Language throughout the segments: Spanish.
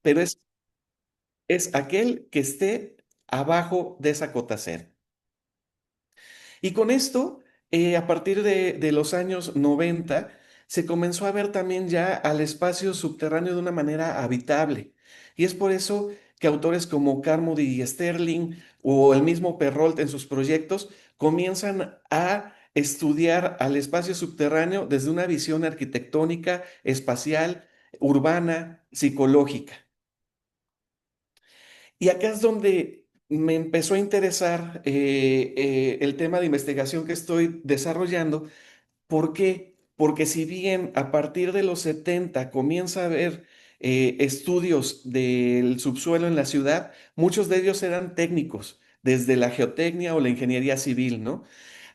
pero es aquel que esté abajo de esa cota cero. Y con esto, a partir de los años 90, se comenzó a ver también ya al espacio subterráneo de una manera habitable. Y es por eso que autores como Carmody y Sterling o el mismo Perrault en sus proyectos comienzan a estudiar al espacio subterráneo desde una visión arquitectónica, espacial, urbana, psicológica. Y acá es donde me empezó a interesar el tema de investigación que estoy desarrollando. ¿Por qué? Porque si bien a partir de los 70 comienza a haber estudios del subsuelo en la ciudad, muchos de ellos eran técnicos, desde la geotecnia o la ingeniería civil, ¿no?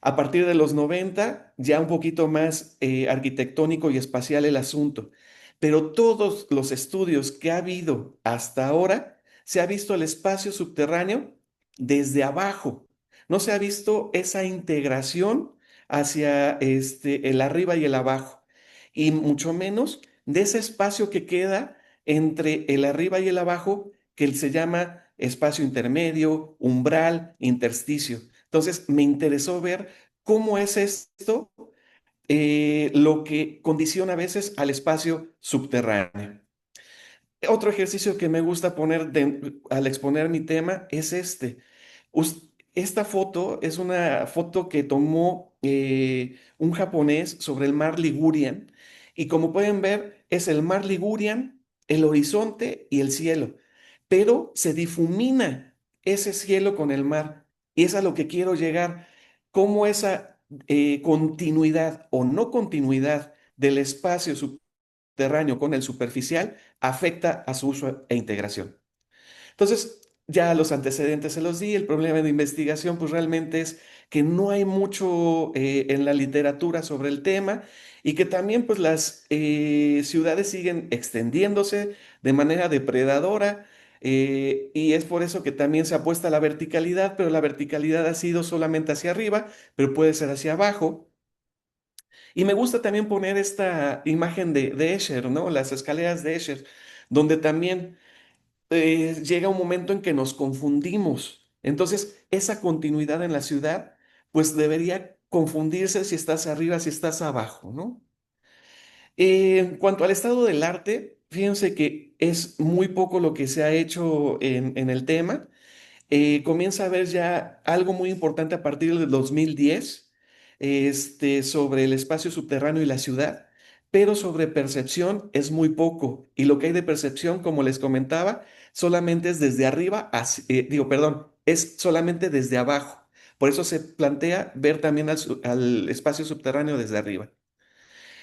A partir de los 90 ya un poquito más arquitectónico y espacial el asunto. Pero todos los estudios que ha habido hasta ahora, se ha visto el espacio subterráneo desde abajo. No se ha visto esa integración hacia el arriba y el abajo, y mucho menos de ese espacio que queda entre el arriba y el abajo, que se llama espacio intermedio, umbral, intersticio. Entonces, me interesó ver cómo es esto lo que condiciona a veces al espacio subterráneo. Otro ejercicio que me gusta poner al exponer mi tema es este. Esta foto es una foto que tomó un japonés sobre el mar Ligurian, y como pueden ver es el mar Ligurian, el horizonte y el cielo, pero se difumina ese cielo con el mar, y es a lo que quiero llegar, cómo esa continuidad o no continuidad del espacio subterráneo con el superficial afecta a su uso e integración. Entonces, ya los antecedentes se los di. El problema de investigación, pues realmente es que no hay mucho en la literatura sobre el tema, y que también pues las ciudades siguen extendiéndose de manera depredadora, y es por eso que también se apuesta a la verticalidad, pero la verticalidad ha sido solamente hacia arriba, pero puede ser hacia abajo. Y me gusta también poner esta imagen de Escher, ¿no? Las escaleras de Escher, donde también llega un momento en que nos confundimos. Entonces, esa continuidad en la ciudad, pues debería confundirse si estás arriba, si estás abajo, ¿no? En cuanto al estado del arte, fíjense que es muy poco lo que se ha hecho en el tema. Comienza a haber ya algo muy importante a partir del 2010, sobre el espacio subterráneo y la ciudad, pero sobre percepción es muy poco. Y lo que hay de percepción, como les comentaba, solamente es desde arriba, digo, perdón, es solamente desde abajo. Por eso se plantea ver también al espacio subterráneo desde arriba.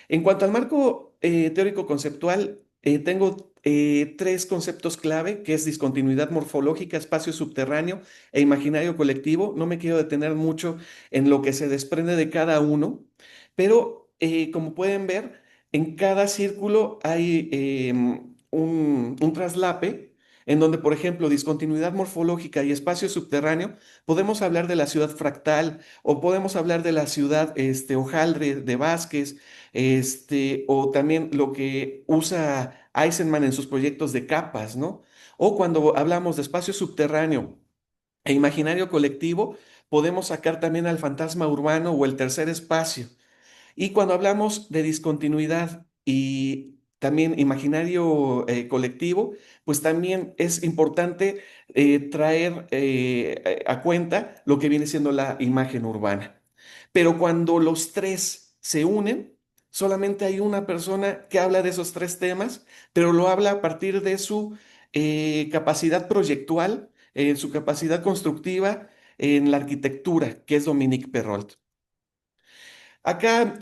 En cuanto al marco teórico conceptual, tengo tres conceptos clave, que es discontinuidad morfológica, espacio subterráneo e imaginario colectivo. No me quiero detener mucho en lo que se desprende de cada uno, pero como pueden ver, en cada círculo hay un traslape en donde, por ejemplo, discontinuidad morfológica y espacio subterráneo, podemos hablar de la ciudad fractal, o podemos hablar de la ciudad hojaldre de Vázquez, o también lo que usa Eisenman en sus proyectos de capas, ¿no? O cuando hablamos de espacio subterráneo e imaginario colectivo, podemos sacar también al fantasma urbano o el tercer espacio. Y cuando hablamos de discontinuidad y también imaginario colectivo, pues también es importante traer a cuenta lo que viene siendo la imagen urbana. Pero cuando los tres se unen, solamente hay una persona que habla de esos tres temas, pero lo habla a partir de su capacidad proyectual, su capacidad constructiva en la arquitectura, que es Dominique Perrault. Acá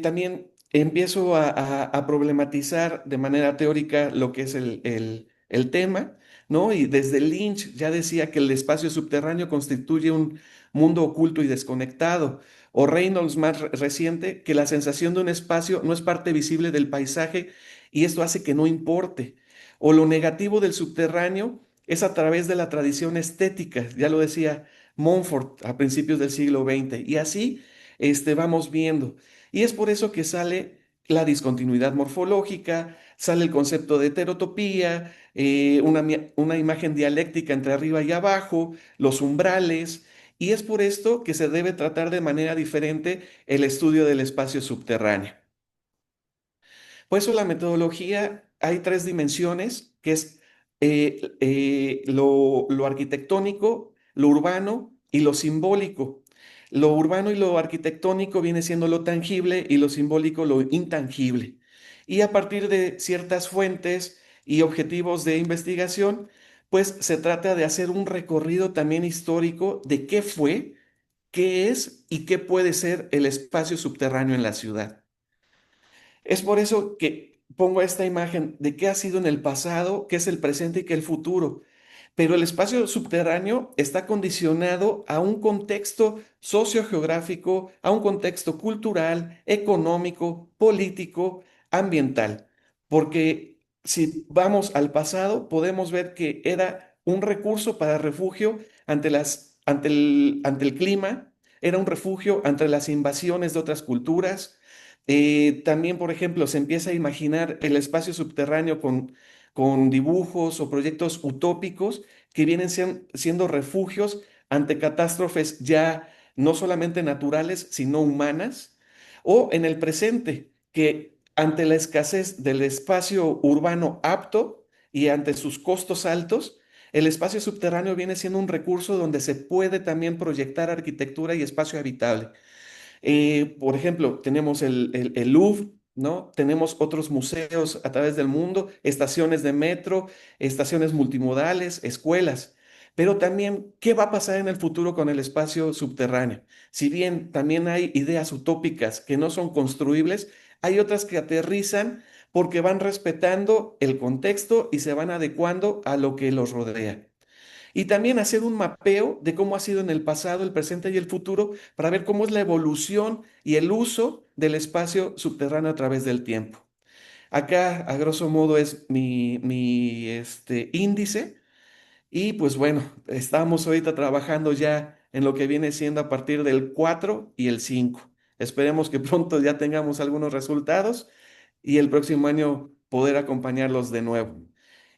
también empiezo a problematizar de manera teórica lo que es el tema, ¿no? Y desde Lynch ya decía que el espacio subterráneo constituye un mundo oculto y desconectado. O Reynolds, más reciente, que la sensación de un espacio no es parte visible del paisaje y esto hace que no importe. O lo negativo del subterráneo es a través de la tradición estética, ya lo decía Montfort a principios del siglo XX. Y así vamos viendo. Y es por eso que sale la discontinuidad morfológica, sale el concepto de heterotopía, una imagen dialéctica entre arriba y abajo, los umbrales, y es por esto que se debe tratar de manera diferente el estudio del espacio subterráneo. Por eso la metodología hay tres dimensiones, que es lo arquitectónico, lo urbano y lo simbólico. Lo urbano y lo arquitectónico viene siendo lo tangible y lo simbólico lo intangible. Y a partir de ciertas fuentes y objetivos de investigación, pues se trata de hacer un recorrido también histórico de qué fue, qué es y qué puede ser el espacio subterráneo en la ciudad. Es por eso que pongo esta imagen de qué ha sido en el pasado, qué es el presente y qué es el futuro. Pero el espacio subterráneo está condicionado a un contexto sociogeográfico, a un contexto cultural, económico, político, ambiental. Porque si vamos al pasado, podemos ver que era un recurso para refugio ante el clima, era un refugio ante las invasiones de otras culturas. También, por ejemplo, se empieza a imaginar el espacio subterráneo con dibujos o proyectos utópicos que vienen siendo refugios ante catástrofes ya no solamente naturales, sino humanas, o en el presente, que ante la escasez del espacio urbano apto y ante sus costos altos, el espacio subterráneo viene siendo un recurso donde se puede también proyectar arquitectura y espacio habitable. Por ejemplo, tenemos el Louvre, ¿no? Tenemos otros museos a través del mundo, estaciones de metro, estaciones multimodales, escuelas. Pero también, ¿qué va a pasar en el futuro con el espacio subterráneo? Si bien también hay ideas utópicas que no son construibles, hay otras que aterrizan porque van respetando el contexto y se van adecuando a lo que los rodea. Y también hacer un mapeo de cómo ha sido en el pasado, el presente y el futuro para ver cómo es la evolución y el uso del espacio subterráneo a través del tiempo. Acá, a grosso modo, es mi índice. Y pues bueno, estamos ahorita trabajando ya en lo que viene siendo a partir del 4 y el 5. Esperemos que pronto ya tengamos algunos resultados y el próximo año poder acompañarlos de nuevo.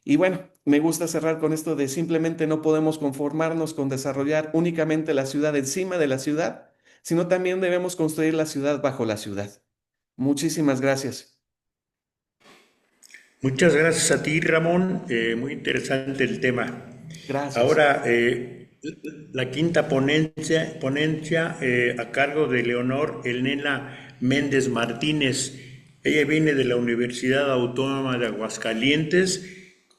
Y bueno, me gusta cerrar con esto de simplemente no podemos conformarnos con desarrollar únicamente la ciudad encima de la ciudad, sino también debemos construir la ciudad bajo la ciudad. Muchísimas gracias. Muchas gracias a ti, Ramón. Muy interesante el tema. Gracias. Ahora, la quinta ponencia a cargo de Leonor Elena Méndez Martínez. Ella viene de la Universidad Autónoma de Aguascalientes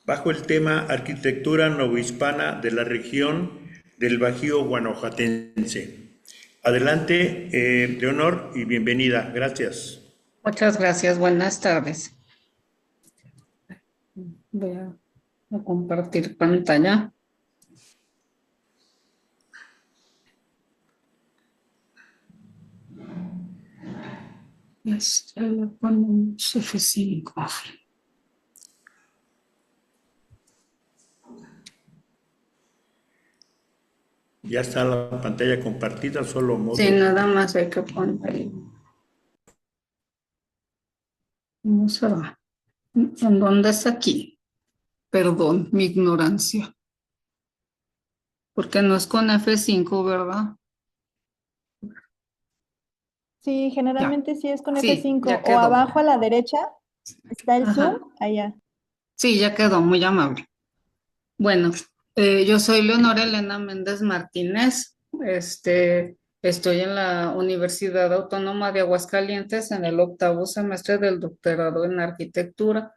bajo el tema Arquitectura Novohispana de la región del Bajío Guanajuatense. Adelante, Leonor, y bienvenida. Gracias. Muchas gracias, buenas tardes. Voy a compartir pantalla. Le ponemos F5. Ya está la pantalla compartida, solo Sí, modo. nada más hay que poner. Vamos a ver. ¿En dónde es aquí? Perdón, mi ignorancia. Porque no es con F5, ¿verdad? Sí, Ya. generalmente sí es con Sí, F5 ya o quedó. abajo a la derecha está el zoom, Ajá. allá. Sí, ya quedó, muy amable. Bueno, yo soy Leonora Elena Méndez Martínez. Estoy en la Universidad Autónoma de Aguascalientes en el octavo semestre del doctorado en arquitectura.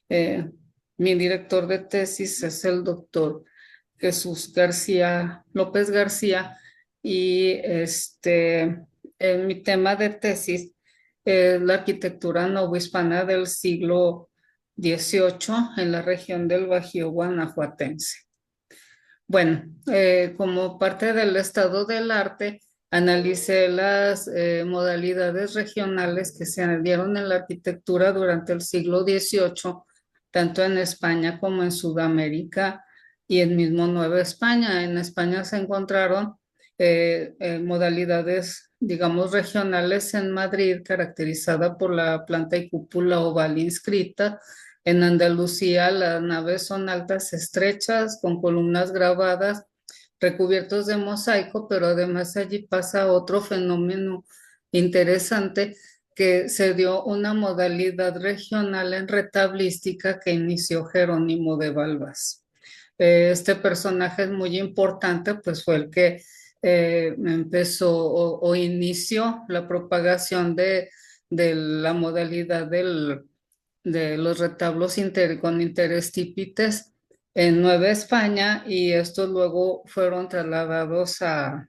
Eh, Mi director de tesis es el doctor Jesús García López García y mi tema de tesis es la arquitectura novohispana del siglo XVIII en la región del Bajío Guanajuatense. Bueno, como parte del estado del arte, analicé las modalidades regionales que se dieron en la arquitectura durante el siglo XVIII, tanto en España como en Sudamérica y en mismo Nueva España. En España se encontraron modalidades, digamos, regionales en Madrid, caracterizada por la planta y cúpula oval inscrita, En Andalucía las naves son altas, estrechas, con columnas grabadas, recubiertos de mosaico, pero además allí pasa otro fenómeno interesante que se dio una modalidad regional en retablística que inició Jerónimo de Balbás. Este personaje es muy importante, pues fue el que empezó o inició la propagación de la modalidad de los retablos con interestípites en Nueva España y estos luego fueron trasladados al-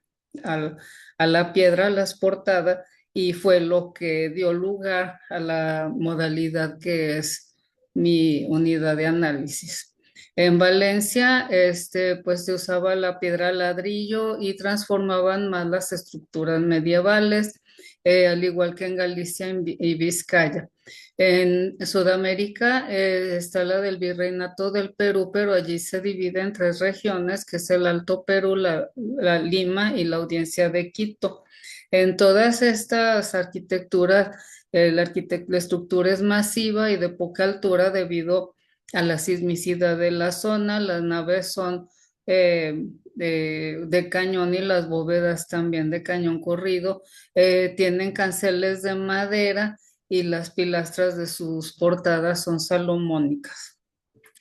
a la piedra, a las portadas, y fue lo que dio lugar a la modalidad que es mi unidad de análisis. En Valencia, pues se usaba la piedra ladrillo y transformaban más las estructuras medievales, al igual que en Galicia y Vizcaya. En Sudamérica está la del Virreinato del Perú, pero allí se divide en tres regiones, que es el Alto Perú, la Lima y la Audiencia de Quito. En todas estas arquitecturas, la estructura es masiva y de poca altura debido a la sismicidad de la zona. Las naves son de cañón y las bóvedas también de cañón corrido. Tienen canceles de madera y las pilastras de sus portadas son salomónicas.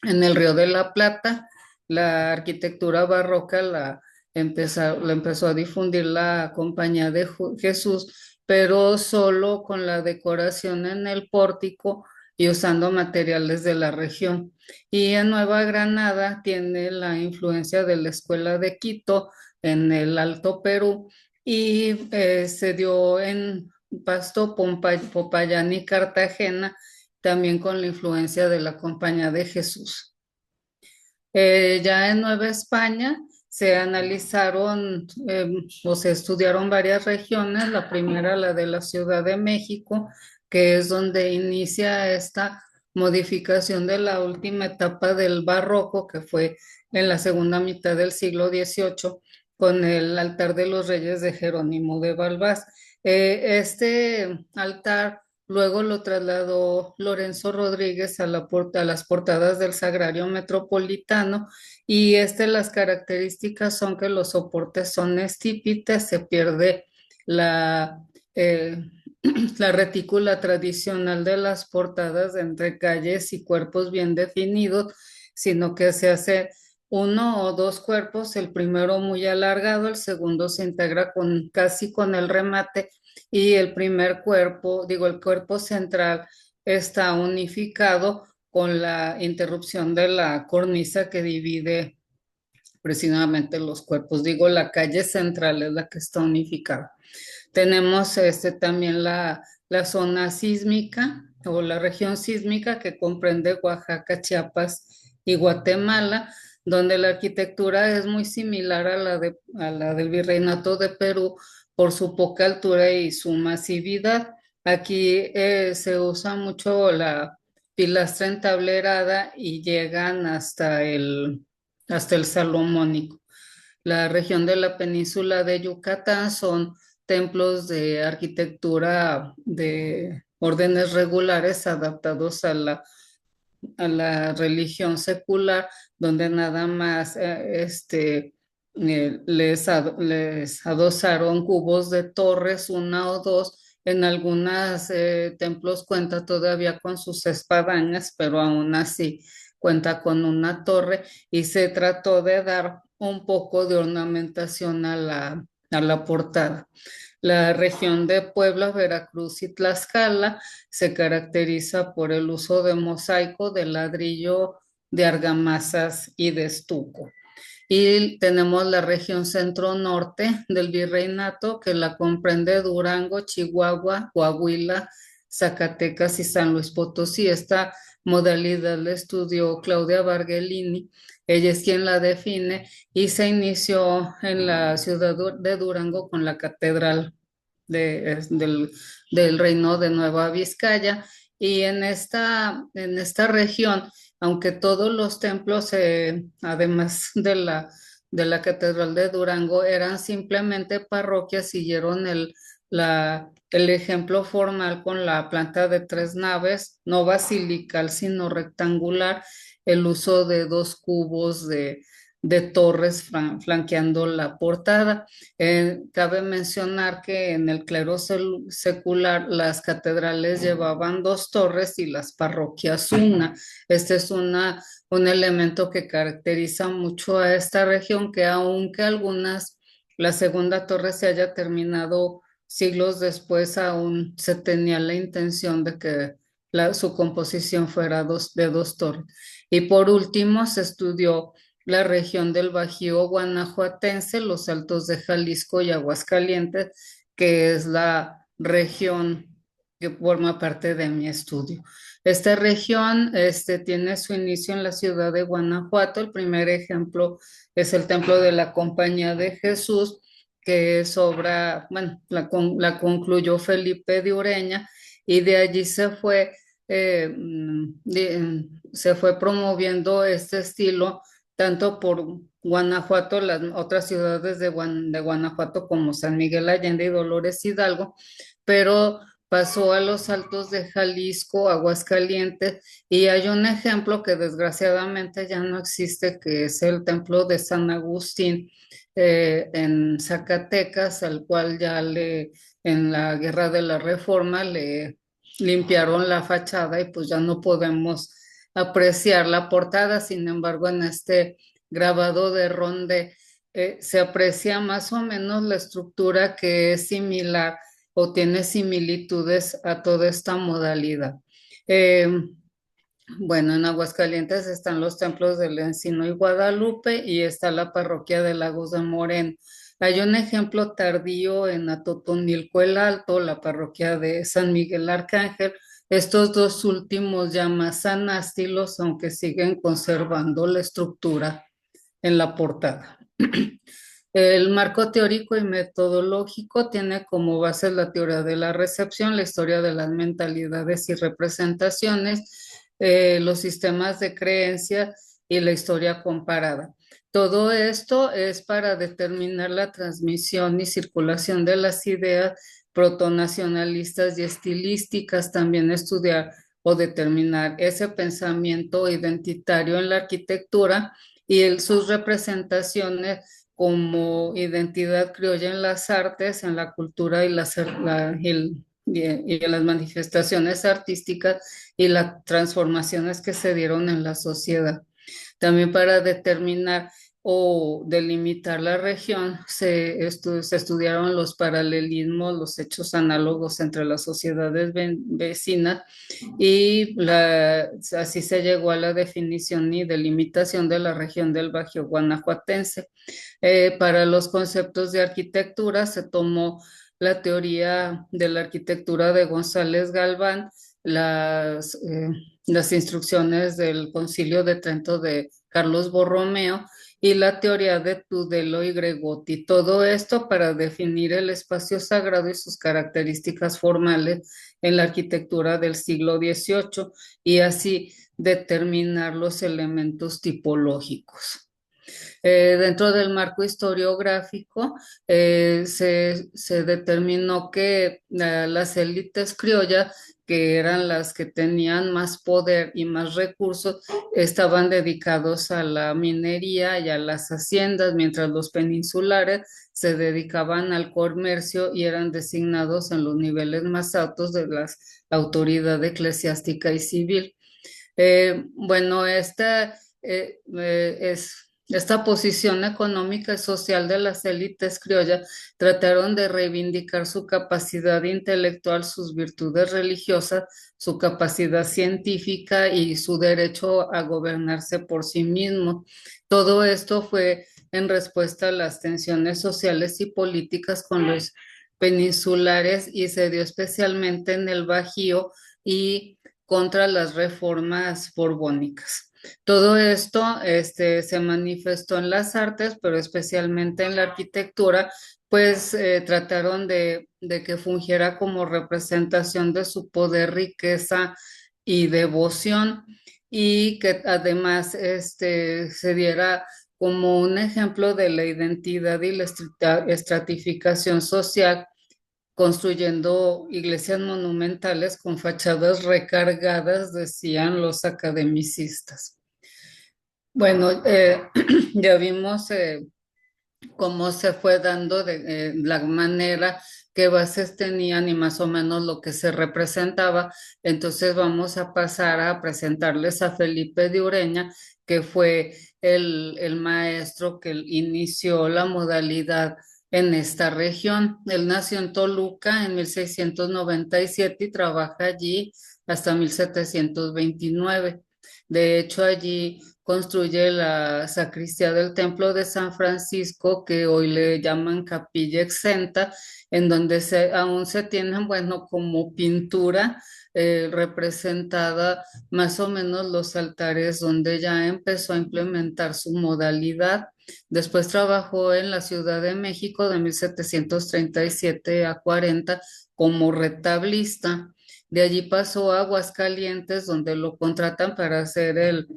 En el Río de la Plata, la arquitectura barroca la empezó a difundir la Compañía de Jesús, pero solo con la decoración en el pórtico y usando materiales de la región. Y en Nueva Granada tiene la influencia de la Escuela de Quito en el Alto Perú y se dio en Pasto, Popayán y Cartagena, también con la influencia de la Compañía de Jesús. Ya en Nueva España se analizaron o se estudiaron varias regiones. La primera, la de la Ciudad de México, que es donde inicia esta modificación de la última etapa del barroco, que fue en la segunda mitad del siglo XVIII, con el altar de los Reyes de Jerónimo de Balbás. Este altar luego lo trasladó Lorenzo Rodríguez a las portadas del Sagrario Metropolitano, y las características son que los soportes son estípites, se pierde la, eh, la retícula tradicional de las portadas de entre calles y cuerpos bien definidos, sino que se hace uno o dos cuerpos, el primero muy alargado, el segundo se integra casi con el remate, y el primer cuerpo, digo, el cuerpo central está unificado con la interrupción de la cornisa que divide precisamente los cuerpos. Digo, la calle central es la que está unificada. Tenemos también la zona sísmica o la región sísmica que comprende Oaxaca, Chiapas y Guatemala, donde la arquitectura es muy similar a la del Virreinato de Perú por su poca altura y su masividad. Aquí se usa mucho la pilastra entablerada y llegan hasta el salomónico. La región de la península de Yucatán son templos de arquitectura de órdenes regulares adaptados a la religión secular, donde nada más les adosaron cubos de torres, una o dos. En algunos templos cuenta todavía con sus espadañas, pero aún así cuenta con una torre, y se trató de dar un poco de ornamentación a la portada. La región de Puebla, Veracruz y Tlaxcala se caracteriza por el uso de mosaico, de ladrillo, de argamasas y de estuco. Y tenemos la región centro-norte del virreinato, que la comprende Durango, Chihuahua, Coahuila, Zacatecas y San Luis Potosí. Esta modalidad la estudió Claudia Bargelini, ella es quien la define, y se inició en la ciudad de Durango con la catedral del Reino de Nueva Vizcaya. Y en esta región, aunque todos los templos, además de la Catedral de Durango, eran simplemente parroquias, siguieron el ejemplo formal con la planta de tres naves, no basilical, sino rectangular, el uso de dos cubos de torres flanqueando la portada. Cabe mencionar que en el clero secular las catedrales llevaban dos torres y las parroquias una. Este es un elemento que caracteriza mucho a esta región, que aunque la segunda torre se haya terminado siglos después, aún se tenía la intención de que su composición fuera de dos torres. Y por último, se estudió la región del Bajío guanajuatense, los Altos de Jalisco y Aguascalientes, que es la región que forma parte de mi estudio. Esta región tiene su inicio en la ciudad de Guanajuato. El primer ejemplo es el Templo de la Compañía de Jesús, que es obra, bueno, la concluyó Felipe de Ureña, y de allí se fue promoviendo este estilo tanto por Guanajuato, las otras ciudades de Guanajuato como San Miguel Allende y Dolores Hidalgo, pero pasó a los Altos de Jalisco, Aguascalientes, y hay un ejemplo que desgraciadamente ya no existe, que es el Templo de San Agustín en Zacatecas, al cual en la Guerra de la Reforma le limpiaron la fachada y pues ya no podemos apreciar la portada. Sin embargo, en este grabado de Ronde se aprecia más o menos la estructura, que es similar o tiene similitudes a toda esta modalidad. Eh, bueno, en Aguascalientes están los templos del Encino y Guadalupe, y está la parroquia de Lagos de Moreno. Hay un ejemplo tardío en Atotonilco el Alto, la parroquia de San Miguel Arcángel. Estos dos últimos ya más anástilos, aunque siguen conservando la estructura en la portada. El marco teórico y metodológico tiene como base la teoría de la recepción, la historia de las mentalidades y representaciones, los sistemas de creencias y la historia comparada. Todo esto es para determinar la transmisión y circulación de las ideas protonacionalistas y estilísticas, también estudiar o determinar ese pensamiento identitario en la arquitectura y sus representaciones como identidad criolla en las artes, en la cultura y en las manifestaciones artísticas y las transformaciones que se dieron en la sociedad. También para determinar o delimitar la región, se estudiaron los paralelismos, los hechos análogos entre las sociedades vecinas, y así se llegó a la definición y delimitación de la región del Bajío guanajuatense. Para los conceptos de arquitectura se tomó la teoría de la arquitectura de González Galván, las instrucciones del Concilio de Trento de Carlos Borromeo y la teoría de Tudelo y Gregotti. Todo esto para definir el espacio sagrado y sus características formales en la arquitectura del siglo XVIII, y así determinar los elementos tipológicos. Dentro del marco historiográfico se determinó que las élites criollas, que eran las que tenían más poder y más recursos, estaban dedicados a la minería y a las haciendas, mientras los peninsulares se dedicaban al comercio y eran designados en los niveles más altos de la autoridad eclesiástica y civil. Bueno, esta posición económica y social de las élites criollas trataron de reivindicar su capacidad intelectual, sus virtudes religiosas, su capacidad científica y su derecho a gobernarse por sí mismo. Todo esto fue en respuesta a las tensiones sociales y políticas con los peninsulares, y se dio especialmente en el Bajío y contra las reformas borbónicas. Todo esto se manifestó en las artes, pero especialmente en la arquitectura, pues trataron de que fungiera como representación de su poder, riqueza y devoción, y que además se diera como un ejemplo de la identidad y la estratificación social construyendo iglesias monumentales con fachadas recargadas, decían los academicistas. Bueno, ya vimos cómo se fue dando de la manera qué bases tenían y más o menos lo que se representaba. Entonces vamos a pasar a presentarles a Felipe de Ureña, que fue el maestro que inició la modalidad en esta región. Él nació en Toluca en 1697 y trabaja allí hasta 1729. De hecho, allí construye la sacristía del Templo de San Francisco, que hoy le llaman Capilla Exenta, en donde aún se tienen, bueno, como pintura representada más o menos los altares donde ya empezó a implementar su modalidad. Después trabajó en la Ciudad de México de 1737 a 40 como retablista. De allí pasó a Aguascalientes, donde lo contratan para hacer el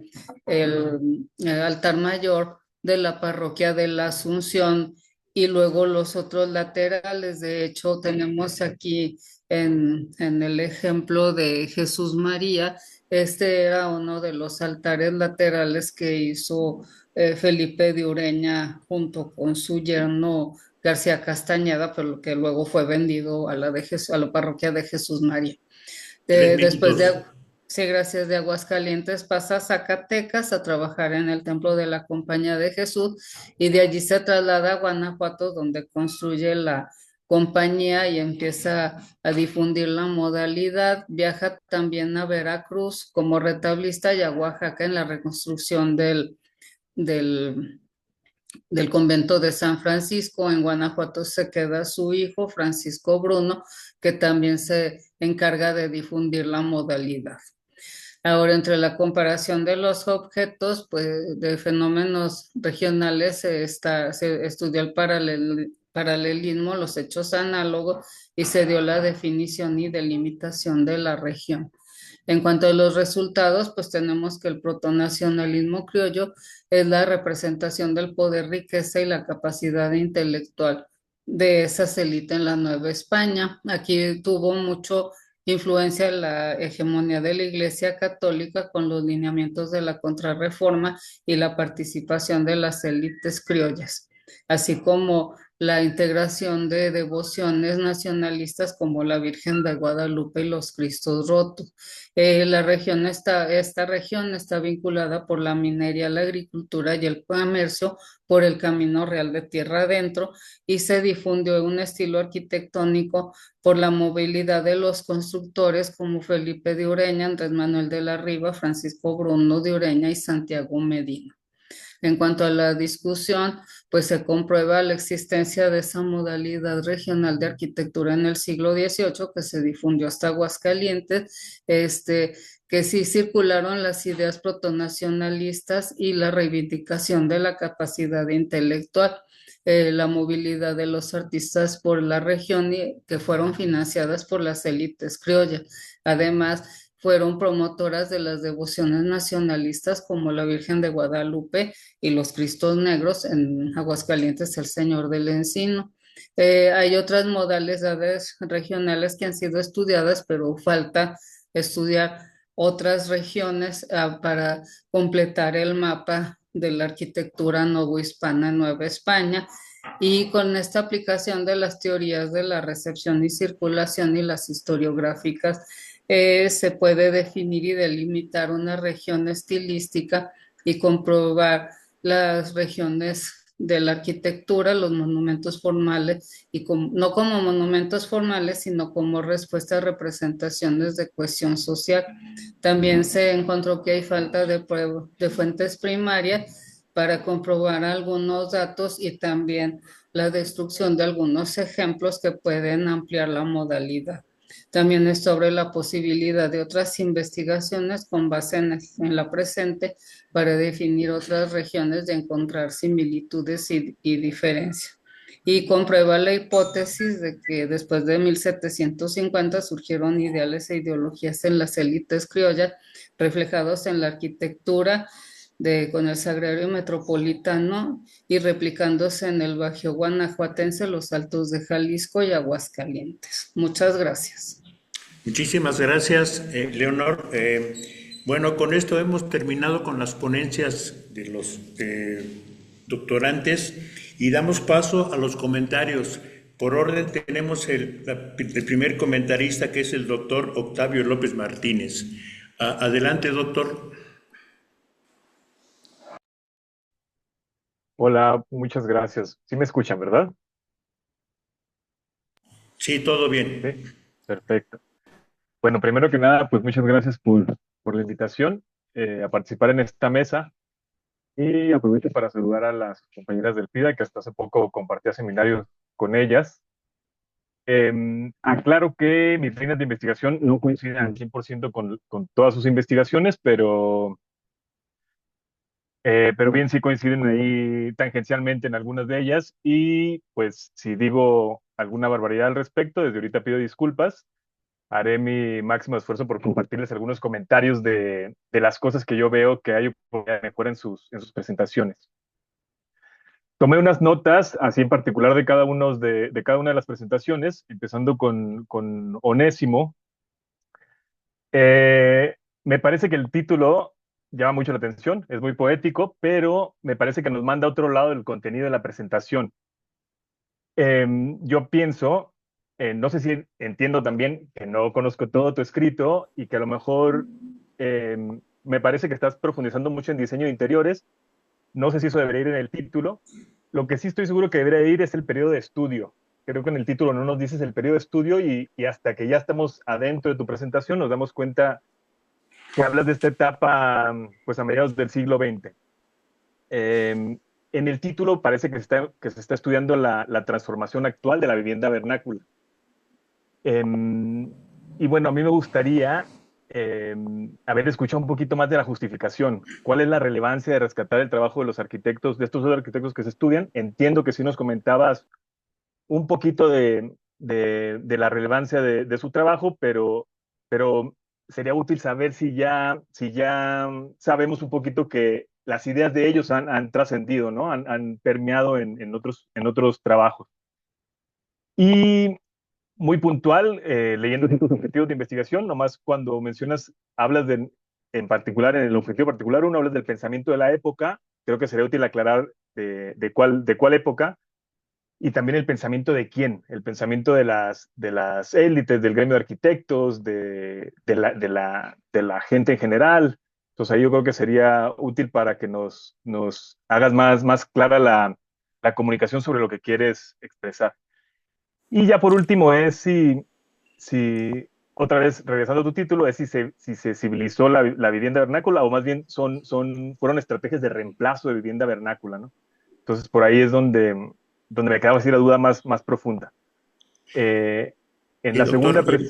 altar mayor de la parroquia de la Asunción y luego los otros laterales. De hecho, tenemos aquí en el ejemplo de Jesús María, este era uno de los altares laterales que hizo Felipe de Ureña junto con su yerno García Castañeda, pero que luego fue vendido a a la parroquia de Jesús María. Tres Después minutos. sí, gracias, de Aguascalientes pasa a Zacatecas a trabajar en el Templo de la Compañía de Jesús y de allí se traslada a Guanajuato, donde construye la compañía y empieza a difundir la modalidad. Viaja también a Veracruz como retablista y a Oaxaca en la reconstrucción del del convento de San Francisco. En Guanajuato se queda su hijo, Francisco Bruno, que también se encarga de difundir la modalidad. Ahora, entre la comparación de los objetos, pues de fenómenos regionales, se estudió el paralelismo, los hechos análogos y se dio la definición y delimitación de la región. En cuanto a los resultados, pues tenemos que el protonacionalismo criollo es la representación del poder, riqueza y la capacidad intelectual de esas élites en la Nueva España. Aquí tuvo mucho influencia la hegemonía de la Iglesia Católica con los lineamientos de la Contrarreforma y la participación de las élites criollas, así como la integración de devociones nacionalistas como la Virgen de Guadalupe y los Cristos Rotos. Esta región está vinculada por la minería, la agricultura y el comercio por el Camino Real de Tierra Adentro y se difundió un estilo arquitectónico por la movilidad de los constructores como Felipe de Ureña, Andrés Manuel de la Riva, Francisco Bruno de Ureña y Santiago Medina. En cuanto a la discusión, pues se comprueba la existencia de esa modalidad regional de arquitectura en el siglo XVIII que se difundió hasta Aguascalientes, que sí circularon las ideas protonacionalistas y la reivindicación de la capacidad intelectual. La movilidad de los artistas por la región que fueron financiadas por las élites criollas. Además, fueron promotoras de las devociones nacionalistas como la Virgen de Guadalupe y los Cristos Negros, en Aguascalientes el Señor del Encino. Hay otras modalidades regionales que han sido estudiadas, pero falta estudiar otras regiones para completar el mapa de la arquitectura novohispana en Nueva España. Y con esta aplicación de las teorías de la recepción y circulación y las historiográficas, se puede definir y delimitar una región estilística y comprobar las regiones de la arquitectura, los monumentos formales, y no como monumentos formales, sino como respuesta a representaciones de cohesión social. También se encontró que hay falta de fuentes primarias para comprobar algunos datos y también la destrucción de algunos ejemplos que pueden ampliar la modalidad. También es sobre la posibilidad de otras investigaciones con base en la presente para definir otras regiones de encontrar similitudes y diferencias. Y comprueba la hipótesis de que después de 1750 surgieron ideales e ideologías en las élites criollas reflejados en la arquitectura con el Sagrario Metropolitano y replicándose en el Bajío Guanajuatense, los Altos de Jalisco y Aguascalientes. Muchas gracias. Muchísimas gracias, Leonor. Bueno, con esto hemos terminado con las ponencias de los doctorantes y damos paso a los comentarios. Por orden tenemos el primer comentarista, que es el doctor Octavio López Martínez. Adelante, doctor. Hola, muchas gracias. Sí me escuchan, ¿verdad? Sí, todo bien. Sí, perfecto. Bueno, primero que nada, pues muchas gracias por la invitación a participar en esta mesa y aprovecho para saludar a las compañeras del PIDA que hasta hace poco compartía seminarios con ellas. Aclaro que mis líneas de investigación no coinciden al 100% con todas sus investigaciones, pero bien sí coinciden ahí tangencialmente en algunas de ellas y pues si digo alguna barbaridad al respecto, desde ahorita pido disculpas. Haré mi máximo esfuerzo por compartirles algunos comentarios de las cosas que yo veo que hay oportunidad de mejora en sus presentaciones. Tomé unas notas, así en particular de de cada una de las presentaciones, empezando con Onésimo. Me parece que el título llama mucho la atención, es muy poético, pero me parece que nos manda a otro lado del contenido de la presentación. Yo pienso, no sé si entiendo también que no conozco todo tu escrito y que a lo mejor me parece que estás profundizando mucho en diseño de interiores. No sé si eso debería ir en el título. Lo que sí estoy seguro que debería ir es el periodo de estudio. Creo que en el título no nos dices el periodo de estudio y hasta que ya estamos adentro de tu presentación nos damos cuenta que hablas de esta etapa pues a mediados del siglo XX. En el título parece que se está estudiando la transformación actual de la vivienda vernácula. Y bueno, a mí me gustaría haber escuchado un poquito más de la justificación. ¿Cuál es la relevancia de rescatar el trabajo de los arquitectos, de estos dos arquitectos que se estudian? Entiendo que sí nos comentabas un poquito de la relevancia de su trabajo, pero sería útil saber si ya sabemos un poquito que las ideas de ellos han trascendido, ¿no? Han permeado en otros trabajos. Y muy puntual, leyendo ciertos objetivos de investigación, nomás cuando mencionas, hablas en particular, en el objetivo particular, uno hablas del pensamiento de la época, creo que sería útil aclarar de cuál época, y también el pensamiento de quién, el pensamiento de las élites, del gremio de arquitectos, de la gente en general. Entonces ahí yo creo que sería útil para que nos hagas más clara la comunicación sobre lo que quieres expresar. Y ya por último es si otra vez regresando a tu título, es si se civilizó la vivienda vernácula o más bien fueron estrategias de reemplazo de vivienda vernácula, ¿no? Entonces por ahí es donde me quedaba así la duda más profunda. Eh, en la segunda, Doctor,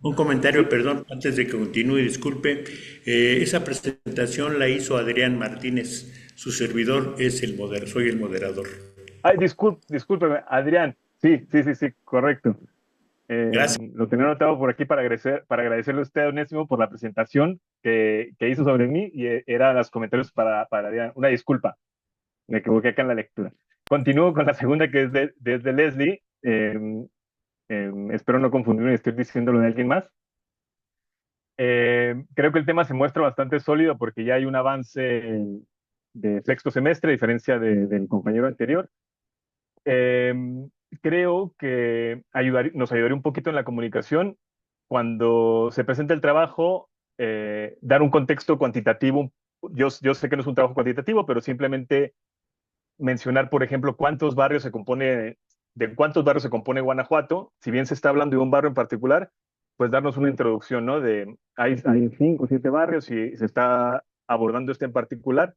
un comentario, sí. perdón, antes de que continúe, disculpe. Esa presentación la hizo Adrián Martínez. Su servidor es soy el moderador. Ay, discúlpeme, Adrián. Sí, sí, sí, sí, correcto. Gracias. Lo tenía anotado por aquí para agradecerle a usted, Onésimo, por la presentación que hizo sobre mí y era los comentarios para Adrián. Una disculpa, me equivoqué acá en la lectura. Continúo con la segunda que es de Leslie. Espero no confundirme y estoy diciéndolo de alguien más. Creo que el tema se muestra bastante sólido porque ya hay un avance de sexto semestre, a diferencia del compañero anterior. Eh, Creo que nos ayudaría un poquito en la comunicación cuando se presenta el trabajo, dar un contexto cuantitativo. Yo sé que no es un trabajo cuantitativo, pero simplemente mencionar, por ejemplo, de cuántos barrios se compone Guanajuato. Si bien se está hablando de un barrio en particular, pues darnos una introducción, ¿no? Hay 5 o 7 barrios y se está abordando este en particular.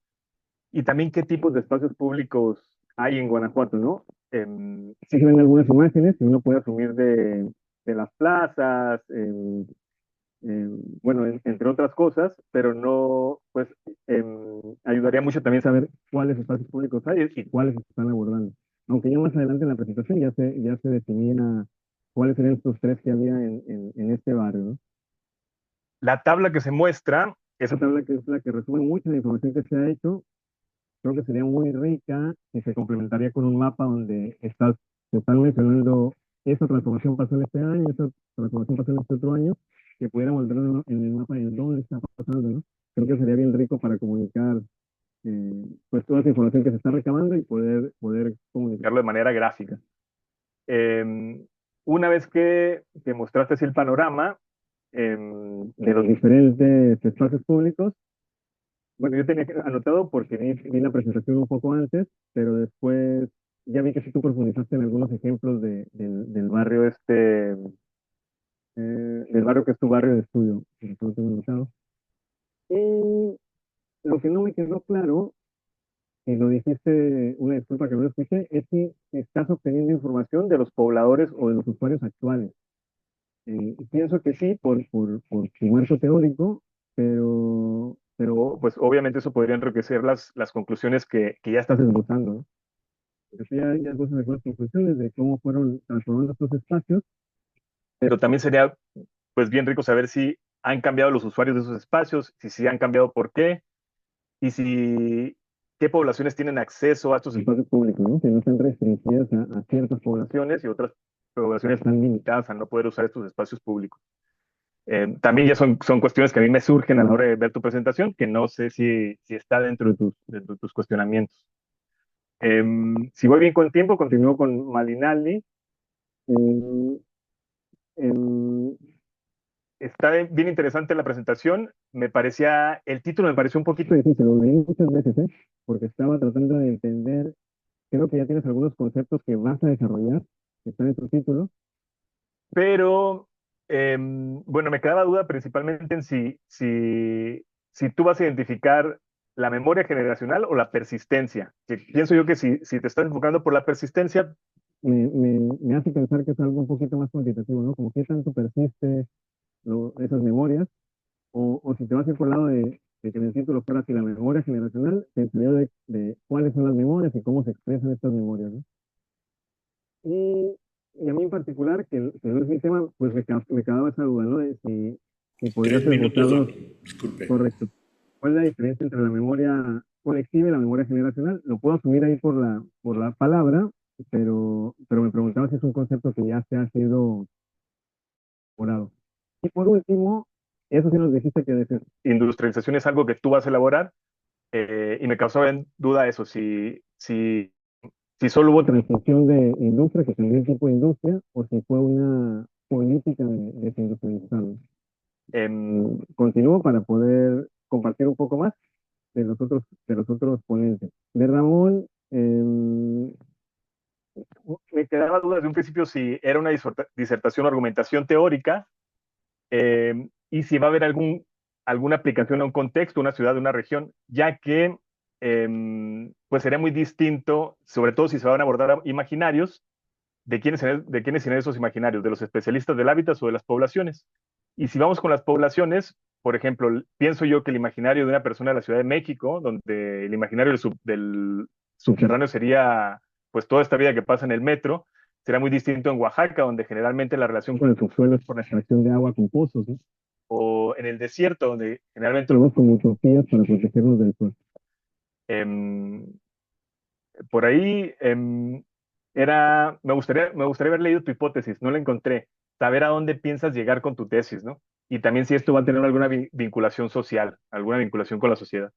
Y también qué tipos de espacios públicos hay en Guanajuato, ¿no? Sí se ven algunas imágenes y uno puede asumir de las plazas, bueno, entre otras cosas, pero no, pues ayudaría mucho también saber cuáles espacios públicos hay y cuáles se están abordando. Aunque ya más adelante en la presentación ya se definía cuáles serían estos tres que había en este barrio, ¿no? La tabla que se muestra esa tabla que es la que resume mucha la información que se ha hecho, creo que sería muy rica y se complementaría con un mapa donde se están mencionando esa transformación pasó en este año, esa transformación pasó en este otro año, que pudiéramos ver en el mapa de dónde está pasando, ¿no? Creo que sería bien rico para comunicar pues toda esa información que se está recabando y poder comunicarlo de manera gráfica. Una vez que mostraste así el panorama de los diferentes espacios públicos, bueno, yo tenía anotado porque vi la presentación un poco antes, pero después ya vi que sí tú profundizaste en algunos ejemplos del barrio del barrio que es tu barrio de estudio, que no tengo anotado. Y lo que no me quedó claro, y lo dijiste, una disculpa que no lo escuché, es si estás obteniendo información de los pobladores o de los usuarios actuales. Pienso que sí, por tu marco teórico, pero pues obviamente eso podría enriquecer las conclusiones que ya estás esbozando, ¿no? Porque ya esbozas algunas conclusiones de cómo fueron transformando estos espacios, pero también sería pues bien rico saber si han cambiado los usuarios de esos espacios, si sí han cambiado por qué, y si qué poblaciones tienen acceso a estos espacios públicos, ¿no? Que no están restringidas a ciertas poblaciones y otras poblaciones están limitadas a no poder usar estos espacios públicos. También ya son cuestiones que a mí me surgen a la hora de ver tu presentación, que no sé si está dentro de tus cuestionamientos. Si voy bien con tiempo, continúo con Malinaldi. Em, em, Está bien interesante la presentación. El título me pareció un poquito difícil, lo leí muchas veces, ¿eh? Porque estaba tratando de entender, creo que ya tienes algunos conceptos que vas a desarrollar, que están en tu título, pero bueno, me quedaba duda principalmente en si tú vas a identificar la memoria generacional o la persistencia. Que pienso yo que si te estás enfocando por la persistencia, me hace pensar que es algo un poquito más cuantitativo, ¿no? Como qué tanto persiste esas memorias, o si te vas a ir por el lado de que en el título fuera si la memoria generacional, pensaría de cuáles son las memorias y cómo se expresan estas memorias, ¿no? Y a mí en particular, que no es mi tema, pues me quedaba esa duda, ¿no? De si podrías 3 minutos, esbozarnos, doctor. Disculpe. correcto. ¿Cuál es la diferencia entre la memoria colectiva y la memoria generacional? Lo puedo asumir ahí por la palabra, pero me preguntaba si es un concepto que ya se ha sido elaborado. Y por último, eso sí nos dijiste que industrialización es algo que tú vas a elaborar, y me causaba en duda eso, si solo hubo transición de industria, que cambió el tipo de industria, o si fue una política de desindustrializarlo. Continúo para poder compartir un poco más de los otros ponentes. De Ramón, me quedaba dudas de un principio si era una disertación o argumentación teórica, y si va a haber alguna aplicación a un contexto, una ciudad, una región, ya que pues sería muy distinto, sobre todo si se van a abordar imaginarios, de quiénes serían esos imaginarios, de los especialistas del hábitat o de las poblaciones. Y si vamos con las poblaciones, por ejemplo, pienso yo que el imaginario de una persona de la Ciudad de México, donde el imaginario del subterráneo sería pues toda esta vida que pasa en el metro, será muy distinto en Oaxaca, donde generalmente la relación con el subsuelo es por la extracción de agua con pozos, ¿no? O en el desierto, donde generalmente lo vemos con utopías para protegernos del sol. Em, por ahí me gustaría haber leído tu hipótesis, no la encontré. Saber a dónde piensas llegar con tu tesis, ¿no? Y también si esto va a tener alguna vinculación social, alguna vinculación con la sociedad.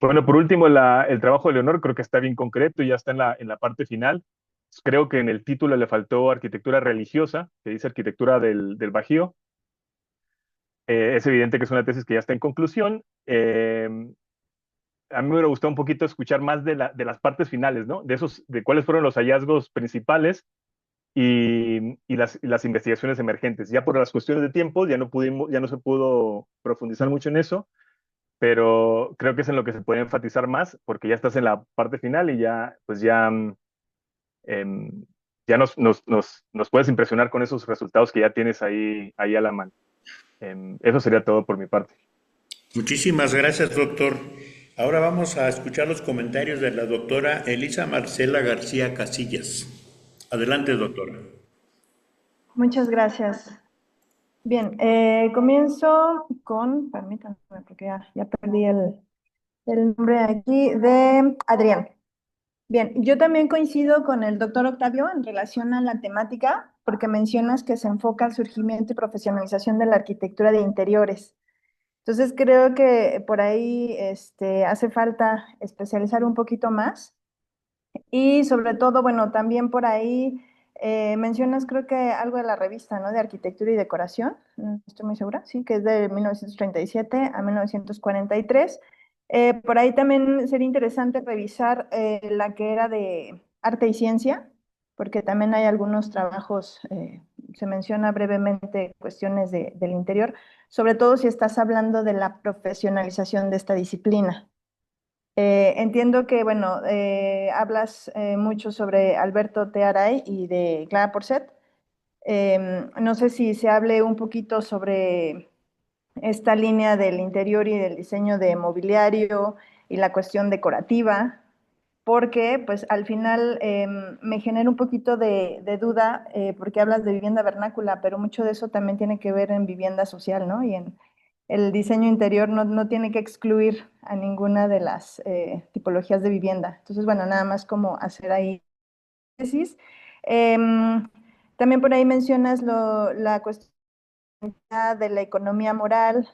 Bueno, por último, el trabajo de Leonor creo que está bien concreto y ya está en la parte final. Creo que en el título le faltó arquitectura religiosa, que dice arquitectura del Bajío. Es evidente que es una tesis que ya está en conclusión. A mí me hubiera gustado un poquito escuchar más de las partes finales, ¿no? De cuáles fueron los hallazgos principales y las investigaciones emergentes. Ya por las cuestiones de tiempo, ya no se pudo profundizar mucho en eso, pero creo que es en lo que se puede enfatizar más, porque ya estás en la parte final y em, ya nos puedes impresionar con esos resultados que ya tienes ahí a la mano. Eso sería todo por mi parte. Muchísimas gracias, doctor. Ahora vamos a escuchar los comentarios de la doctora Elisa Marcela García Casillas. Adelante, doctora. Muchas gracias. Bien, comienzo con, permítanme, porque ya perdí el nombre aquí, de Adrián. Bien, yo también coincido con el doctor Octavio en relación a la temática, porque mencionas que se enfoca al surgimiento y profesionalización de la arquitectura de interiores. Entonces creo que por ahí hace falta especializar un poquito más y sobre todo, bueno, también por ahí mencionas creo que algo de la revista, ¿no? De arquitectura y decoración, estoy muy segura, sí, que es de 1937 a 1943. Por ahí también sería interesante revisar la que era de arte y ciencia, porque también hay algunos trabajos, se menciona brevemente cuestiones del interior, sobre todo si estás hablando de la profesionalización de esta disciplina. Entiendo que, bueno, hablas mucho sobre Alberto Tearay y de Clara Porcet. No sé si se hable un poquito sobre esta línea del interior y del diseño de mobiliario y la cuestión decorativa, porque pues al final me genera un poquito de duda, porque hablas de vivienda vernácula, pero mucho de eso también tiene que ver en vivienda social, ¿no? Y en el diseño interior no tiene que excluir a ninguna de las tipologías de vivienda. Entonces, bueno, nada más como hacer ahí tesis. Em, También por ahí mencionas la cuestión de la economía moral,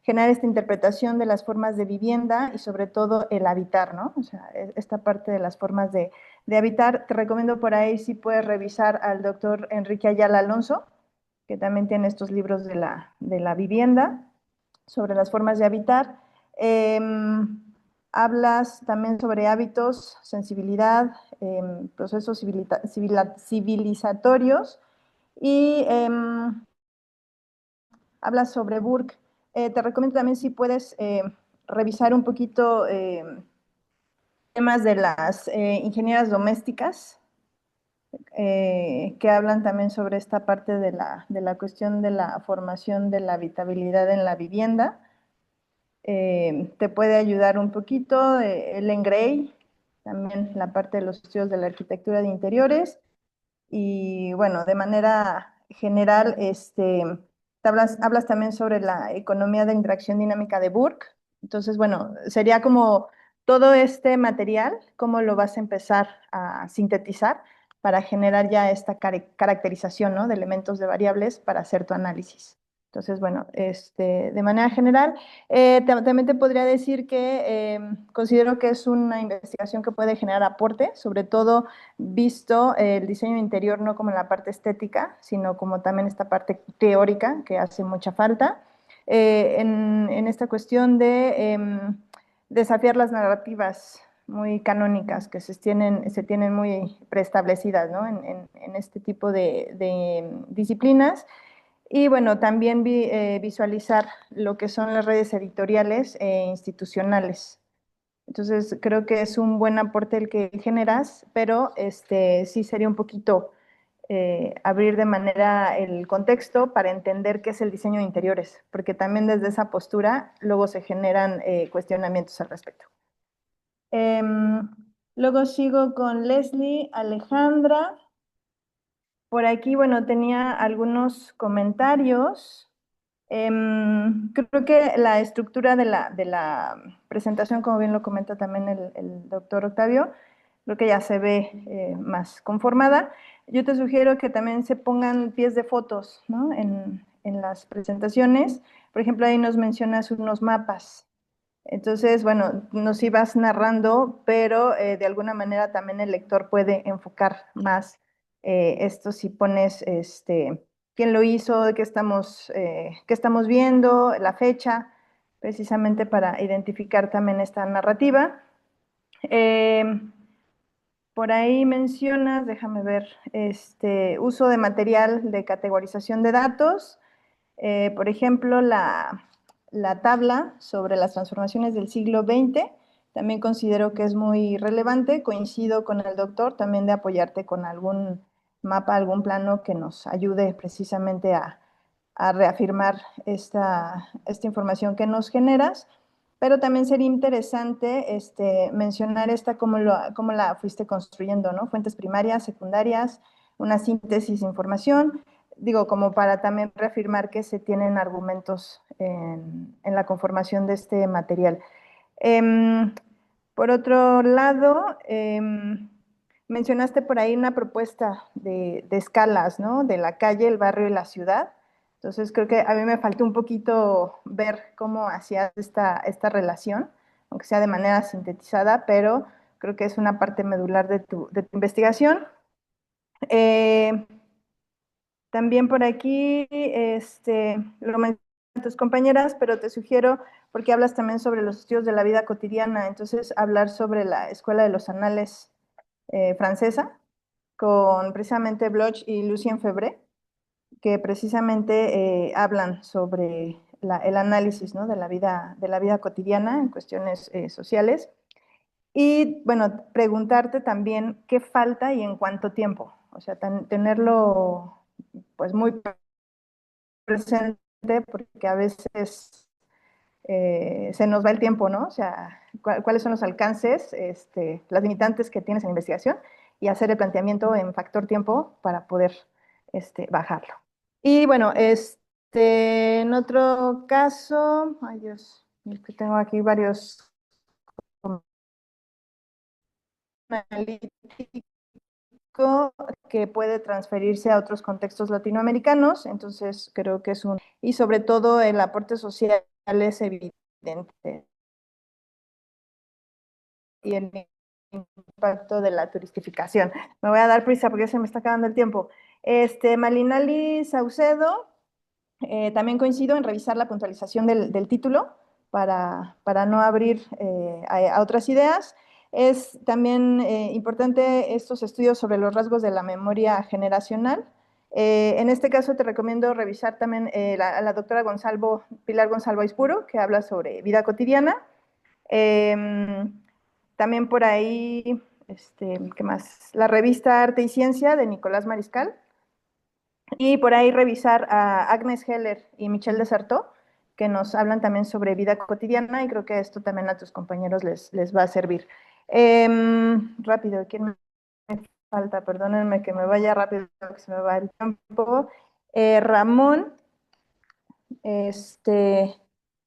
generar esta interpretación de las formas de vivienda y sobre todo el habitar, ¿no? O sea, esta parte de las formas de habitar. Te recomiendo por ahí si puedes revisar al doctor Enrique Ayala Alonso, que también tiene estos libros de la vivienda sobre las formas de habitar. Eh, Hablas también sobre hábitos, sensibilidad, procesos civilizatorios y hablas sobre Burke. Te recomiendo también si puedes revisar un poquito temas de las ingenieras domésticas, que hablan también sobre esta parte de la cuestión de la formación de la habitabilidad en la vivienda. Te puede ayudar un poquito Ellen Gray, también la parte de los estudios de la arquitectura de interiores. Y bueno, de manera general, hablas también sobre la economía de interacción dinámica de Burke. Entonces, bueno, sería como todo este material, cómo lo vas a empezar a sintetizar para generar ya esta caracterización, ¿no? De elementos de variables para hacer tu análisis. Entonces, bueno, de manera general, también te podría decir que considero que es una investigación que puede generar aporte, sobre todo visto el diseño interior no como la parte estética, sino como también esta parte teórica que hace mucha falta, en esta cuestión de desafiar las narrativas muy canónicas que se tienen muy preestablecidas, ¿no? en este tipo de disciplinas. Y bueno, también visualizar lo que son las redes editoriales e institucionales. Entonces, creo que es un buen aporte el que generas, pero sí sería un poquito abrir de manera el contexto para entender qué es el diseño de interiores, porque también desde esa postura luego se generan cuestionamientos al respecto. Luego sigo con Leslie Alejandra. Por aquí, bueno, tenía algunos comentarios. Creo que la estructura de la presentación, como bien lo comenta también el doctor Octavio, creo que ya se ve más conformada. Yo te sugiero que también se pongan pies de fotos, ¿no? En las presentaciones. Por ejemplo, ahí nos mencionas unos mapas. Entonces, bueno, nos ibas narrando, pero de alguna manera también el lector puede enfocar más esto si pones quién lo hizo, qué estamos viendo, la fecha, precisamente para identificar también esta narrativa. Eh, por ahí mencionas, déjame ver, uso de material de categorización de datos. Por ejemplo, la tabla sobre las transformaciones del siglo XX, también considero que es muy relevante. Coincido con el doctor también de apoyarte con algún mapa, algún plano que nos ayude precisamente a reafirmar esta información que nos generas. Pero también sería interesante mencionar cómo la fuiste construyendo, ¿no? Fuentes primarias, secundarias, una síntesis de información. digo, como para también reafirmar que se tienen argumentos en la conformación de este material. Por otro lado, mencionaste por ahí una propuesta de escalas, ¿no? De la calle, el barrio y la ciudad. Entonces creo que a mí me faltó un poquito ver cómo hacías esta relación, aunque sea de manera sintetizada, pero creo que es una parte medular de tu investigación. Eh, También por aquí, lo mencionan tus compañeras, pero te sugiero, porque hablas también sobre los estudios de la vida cotidiana, entonces hablar sobre la Escuela de los Anales francesa, con precisamente Bloch y Lucien Febvre, que precisamente hablan sobre el análisis, ¿no? De la vida cotidiana en cuestiones sociales. Y bueno, preguntarte también qué falta y en cuánto tiempo. O sea, tenerlo pues muy presente porque a veces se nos va el tiempo, ¿no? O sea, cuáles son los alcances, las limitantes que tienes en investigación y hacer el planteamiento en factor tiempo para poder bajarlo. Y bueno, en otro caso, ay Dios, es que tengo aquí varios analíticos que puede transferirse a otros contextos latinoamericanos, entonces creo que es y sobre todo el aporte social es evidente y el impacto de la turistificación. Me voy a dar prisa porque se me está acabando el tiempo. Malinali Saucedo, también coincido en revisar la puntualización del título para no abrir a otras ideas. Es también importante estos estudios sobre los rasgos de la memoria generacional. En este caso te recomiendo revisar también a la doctora Pilar Gonzalo Aispuro, que habla sobre vida cotidiana. También por ahí, ¿qué más? La revista Arte y Ciencia de Nicolás Mariscal. Y por ahí revisar a Agnes Heller y Michel Desartó, que nos hablan también sobre vida cotidiana y creo que esto también a tus compañeros les va a servir. Rápido, ¿quién me falta? Perdónenme que me vaya rápido, que se me va el tiempo. Ramón,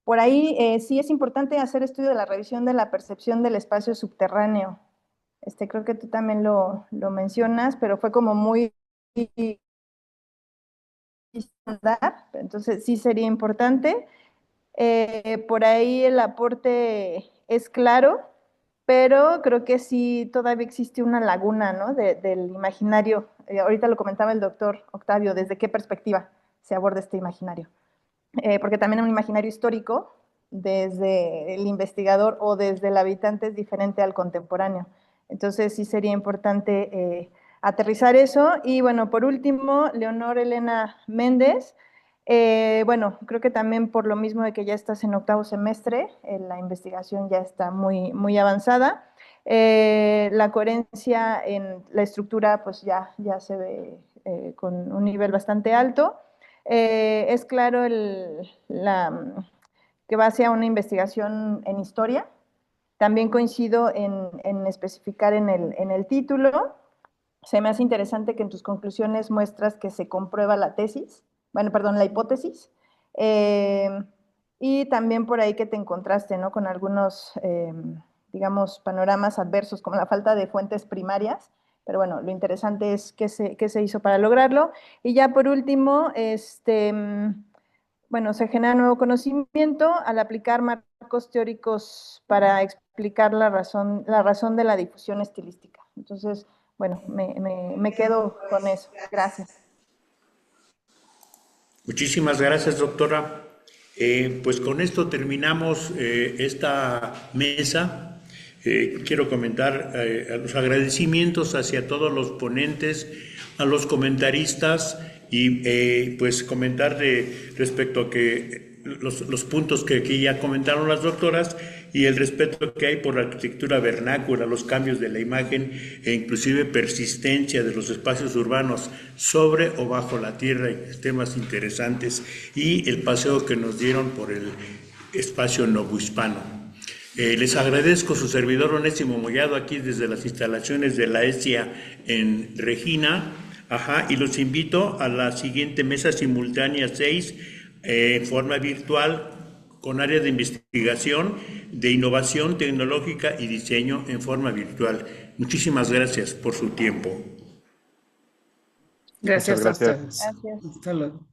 por ahí sí es importante hacer estudio de la revisión de la percepción del espacio subterráneo. Creo que tú también lo mencionas, pero fue como muy estándar, entonces sí sería importante. Por ahí el aporte es claro, pero creo que sí todavía existe una laguna, ¿no? Del imaginario. Ahorita lo comentaba el doctor Octavio, ¿desde qué perspectiva se aborda este imaginario? Porque también un imaginario histórico, desde el investigador o desde el habitante, es diferente al contemporáneo. Entonces sí sería importante aterrizar eso. Y bueno, por último, Leonor Elena Méndez. Bueno, creo que también por lo mismo de que ya estás en octavo semestre, la investigación ya está muy, muy avanzada. La coherencia en la estructura pues ya se ve con un nivel bastante alto. Es claro que va hacia una investigación en historia. También coincido en especificar en el título. Se me hace interesante que en tus conclusiones muestras que se comprueba la tesis, bueno, perdón, la hipótesis. Y también por ahí que te encontraste, ¿no? Con algunos, digamos, panoramas adversos, como la falta de fuentes primarias. Pero bueno, lo interesante es qué se hizo para lograrlo. Y ya por último, bueno, se genera nuevo conocimiento al aplicar marcos teóricos para explicar la razón de la difusión estilística. Entonces, bueno, me quedo con eso. Gracias. Muchísimas gracias, doctora. Pues con esto terminamos esta mesa. Quiero comentar los agradecimientos hacia todos los ponentes, a los comentaristas y pues comentar respecto a que los puntos que aquí ya comentaron las doctoras y el respeto que hay por la arquitectura vernácula, los cambios de la imagen e inclusive persistencia de los espacios urbanos sobre o bajo la tierra y temas interesantes y el paseo que nos dieron por el espacio novohispano. Les agradezco su servidor Onésimo Mollado aquí desde las instalaciones de la ESIA en Regina, Ajá, y los invito a la siguiente mesa simultánea 6, en forma virtual, con área de investigación, de innovación tecnológica y diseño en forma virtual. Muchísimas gracias por su tiempo. Gracias a gracias. ustedes. Gracias. Hasta luego.